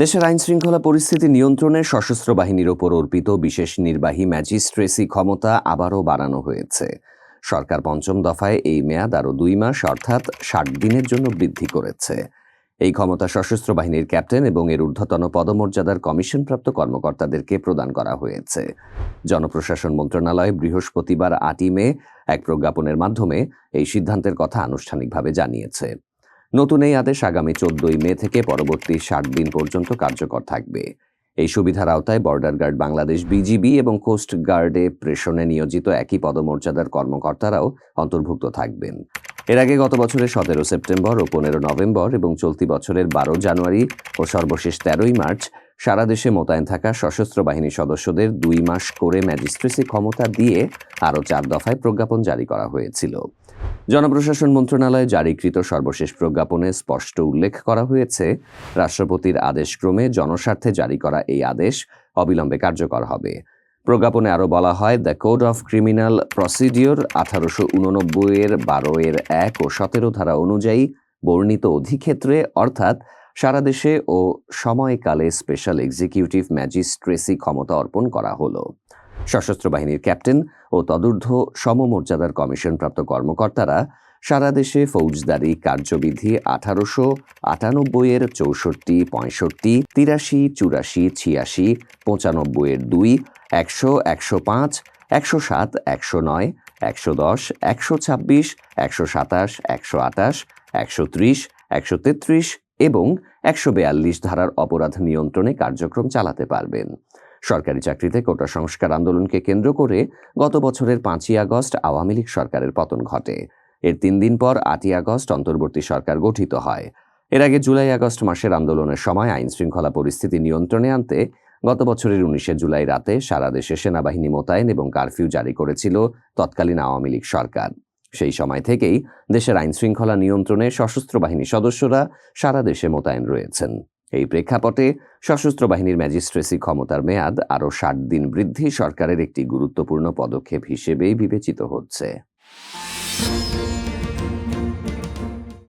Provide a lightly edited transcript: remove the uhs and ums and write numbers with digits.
দেশের আইনশৃঙ্খলা পরিস্থিতি নিয়ন্ত্রণে সশস্ত্র বাহিনীর ওপর অর্পিত বিশেষ নির্বাহী ম্যাজিস্ট্রেসি ক্ষমতা আবারও বাড়ানো হয়েছে। সরকার পঞ্চম দফায় এই মেয়াদ আরও 2 মাস অর্থাৎ 60 দিনের জন্য বৃদ্ধি করেছে। এই ক্ষমতা সশস্ত্র বাহিনীর ক্যাপ্টেন এবং এর ঊর্ধ্বতন পদমর্যাদার কমিশনপ্রাপ্ত কর্মকর্তাদেরকে প্রদান করা হয়েছে। জনপ্রশাসন মন্ত্রণালয় বৃহস্পতিবার 8 মে এক প্রজ্ঞাপনের মাধ্যমে এই সিদ্ধান্তের কথা আনুষ্ঠানিকভাবে জানিয়েছে। নতুন এই আদেশ আগামী 14 মে থেকে পরবর্তী 60 দিন পর্যন্ত কার্যকর থাকবে। এই সুবিধার আওতায় বর্ডার গার্ড বাংলাদেশ বিজিবি এবং কোস্ট গার্ডে প্রেষণে নিয়োজিত একই পদমর্যাদার কর্মকর্তারাও অন্তর্ভুক্ত থাকবেন। এর আগে গত বছরের 17 সেপ্টেম্বর ও 15 নভেম্বর এবং চলতি বছরের 12 জানুয়ারি ও সর্বশেষ 13 মার্চ সারা দেশে মোতায়েন থাকা সশস্ত্র বাহিনীর সদস্যদের 2 মাস করে ম্যাজিস্ট্রেসি ক্ষমতা দিয়ে আরও 4 দফায় প্রজ্ঞাপন জারি করা হয়েছিল। জনপ্রশাসন মন্ত্রণালয়ে জারিকৃত সর্বশেষ প্রজ্ঞাপনে স্পষ্ট উল্লেখ করা হয়েছে, রাষ্ট্রপতির আদেশক্রমে জনস্বার্থে জারি করা এই আদেশ অবিলম্বে কার্যকর হবে। প্রজ্ঞাপনে আরও বলা হয়, the code of criminal procedure 1889-এর 12-1 ও 17 ধারা অনুযায়ী বর্ণিত অধিক্ষেত্রে অর্থাৎ সারা দেশে ও সময়কালে স্পেশাল এক্সিকিউটিভ ম্যাজিস্ট্রেসি ক্ষমতা অর্পণ করা হলো। সশস্ত্র বাহিনীর ক্যাপ্টেন ও তদূর্ধ্ব সমমর্যাদার কমিশনপ্রাপ্ত কর্মকর্তারা সারা দেশে ফৌজদারি কার্যবিধি 1898-এর 64, 65, 83, 84, 86, 95-এর 2, 100, 105, 107, 109, 110, 126, 127, 128, 130, 133 এবং 142 ধারার অপরাধ নিয়ন্ত্রণে কার্যক্রম চালাতে পারবেন। সরকারি চাকরিতে কোটা সংস্কার আন্দোলনকে কেন্দ্র করে গত বছরের 5ই আগস্ট আওয়ামী লীগ সরকারের পতন ঘটে। এর 3 দিন পর 8ই আগস্ট অন্তর্বর্তী সরকার গঠিত হয়। এর আগে জুলাই আগস্ট মাসের আন্দোলনের সময় আইন শৃঙ্খলা পরিস্থিতি নিয়ন্ত্রণে আনতে গত বছরের 19 জুলাই রাতে সারা দেশে সেনাবাহিনী মোতায়েন এবং কারফিউ জারি করেছিল তৎকালীন আওয়ামী লীগ সরকার। সেই সময় থেকেই দেশের আইন শৃঙ্খলা নিয়ন্ত্রণে সশস্ত্র বাহিনীর সদস্যরা সারা দেশে মোতায়েন রয়েছেন। এই প্রেক্ষাপটে সশস্ত্র বাহিনীর ম্যাজিস্ট্রেসি ক্ষমতার মেয়াদ আরও 60 দিন বৃদ্ধি সরকারের একটি গুরুত্বপূর্ণ পদক্ষেপ হিসেবেই বিবেচিত হচ্ছে।